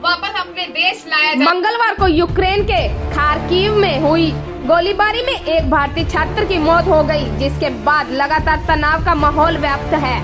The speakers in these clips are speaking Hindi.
वापस अपने देश लाया जाए। मंगलवार को यूक्रेन के खार्किव में हुई गोलीबारी में एक भारतीय छात्र की मौत हो गई, जिसके बाद लगातार तनाव का माहौल व्याप्त है।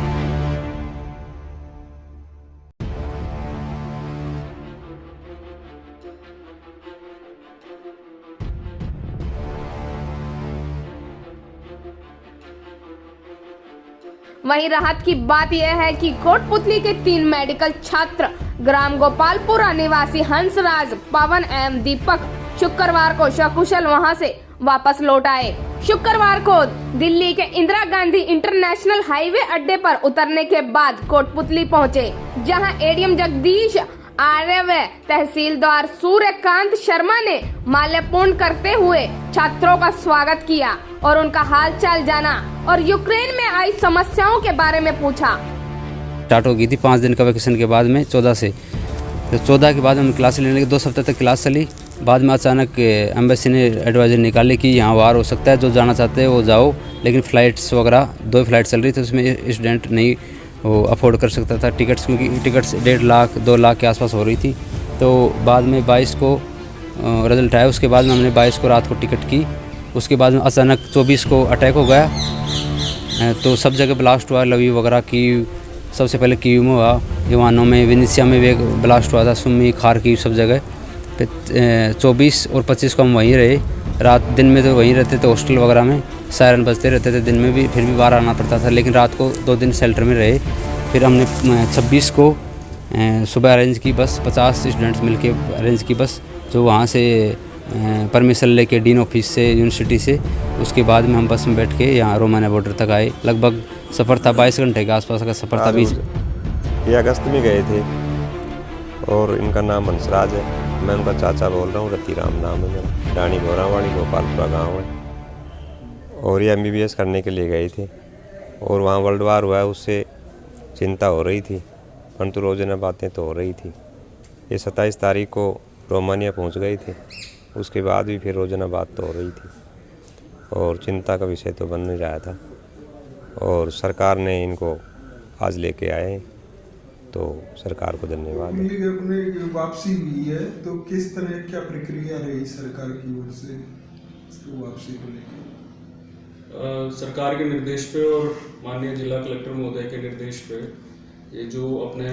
वहीं राहत की बात यह है कि कोटपुतली के 3 मेडिकल छात्र ग्राम गोपालपुरा निवासी हंसराज, पवन एवं दीपक शुक्रवार को सकुशल वहां से वापस लौट आए। शुक्रवार को दिल्ली के इंदिरा गांधी इंटरनेशनल हाईवे अड्डे पर उतरने के बाद कोटपुतली पहुंचे, जहां एडीएम जगदीश आर्य व तहसीलदार सूर्यकांत शर्मा ने माल्यार्पण करते हुए छात्रों का स्वागत किया और उनका हालचाल जाना और यूक्रेन में आई समस्याओं के बारे में पूछा। स्टार्ट हो गई थी 5 दिन का वैकेशन के बाद में 14 से, तो 14 के बाद हम क्लास लेने लगे। 2 सप्ताह तक क्लास चली। बाद में अचानक एम्बेसी ने एडवाइजर निकाले कि यहाँ वार हो सकता है, जो जाना चाहते हैं वो जाओ, लेकिन फ़्लाइट्स वगैरह 2 फ्लाइट चल रही थी, उसमें स्टूडेंट नहीं वो अफोर्ड कर सकता था टिकट्स, क्योंकि टिकट्स 1.5 लाख 2 लाख के आसपास हो रही थी। तो बाद में 22 को रिजल्ट आया, उसके बाद में हमने 22 को रात को टिकट की। उसके बाद में अचानक 24 को अटैक हो गया, तो सब जगह ब्लास्ट हुआ। लवीव वगैरह की सबसे पहले कीव में हुआ, ईवानो में, वेनेसिया में भी एक ब्लास्ट हुआ था, सुमी, खार्किव सब जगह। फिर 24 और 25 को हम वहीं रहे रात। दिन में तो वहीं रहते थे हॉस्टल वगैरह में, सायरन बजते रहते थे दिन में भी, फिर भी बाहर आना पड़ता था, लेकिन रात को 2 दिन शेल्टर में रहे। फिर हमने 26 को सुबह अरेंज की बस, 50 स्टूडेंट्स मिलके अरेंज की बस, जो वहाँ से परमिशन लेके डीन ऑफिस से, यूनिवर्सिटी से। उसके बाद में हम बस में बैठ के यहाँ रोमानिया बॉर्डर तक आए। लगभग सफ़र था 22 घंटे के आसपास का सफ़र था। बीच ये अगस्त में गए थे और इनका नाम हंसराज है, मैं उनका चाचा बोल रहा हूँ। रतिराम नाम है मेरा, रानी घोरावाड़ी, गोपालपुरा गांव है। और ये MBBS करने के लिए गए थे और वहाँ वर्ल्ड वार हुआ है, उससे चिंता हो रही थी, परंतु रोज़ाना बातें तो हो रही थी। ये 27 तारीख को रोमानिया पहुँच गए थे, उसके बाद भी फिर रोज़ाना बात तो हो रही थी और चिंता का विषय तो बन नहीं रहा था। और सरकार ने इनको आज लेके आए, तो सरकार को धन्यवाद है। अपने वापसी हुई है, तो किस तरह क्या प्रक्रिया रही सरकार की ओर से वापसी को लेकर? सरकार के निर्देश पे और माननीय जिला कलेक्टर महोदय के निर्देश पे ये जो अपने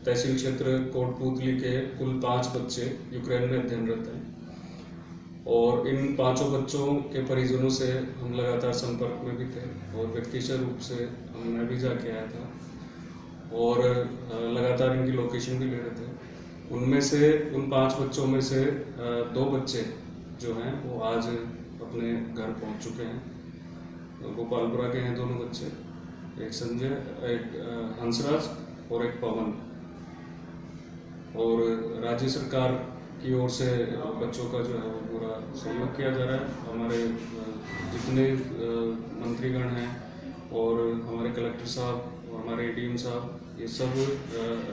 तहसील क्षेत्र कोटपुतली के कुल 5 बच्चे यूक्रेन में अध्ययनरत हैं, और इन 5 बच्चों के परिजनों से हम लगातार संपर्क में भी थे और व्यक्तिगत रूप से मैं भी जाके आया था और लगातार इनकी लोकेशन भी ले रहे थे। उनमें से उन 5 बच्चों में से 2 बच्चे जो हैं वो आज अपने घर पहुंच चुके हैं। गोपालपुरा के हैं दोनों बच्चे, एक संजय, एक हंसराज और एक पवन। और राज्य सरकार की ओर से बच्चों का जो है वो पूरा सहयोग किया जा रहा है। हमारे जितने मंत्रीगण हैं और हमारे कलेक्टर साहब और हमारे ADM साहब, ये सब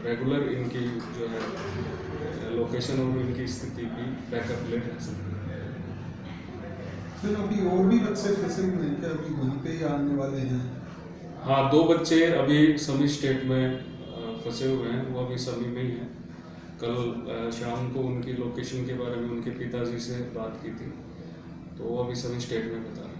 रेगुलर इनकी जो है लोकेशन और इनकी स्थिति की बैकअप ले रहे हैं। सर, अभी और भी बच्चे फंसे हुए हैं क्या? अभी वहीं पे ही आने वाले हैं? हाँ, 2 बच्चे अभी समी स्टेट में फंसे हुए हैं, वो अभी समी में ही हैं। कल शाम को उनकी लोकेशन के बारे में उनके पिताजी से बात की थी, तो वो अभी सभी स्टेट में बता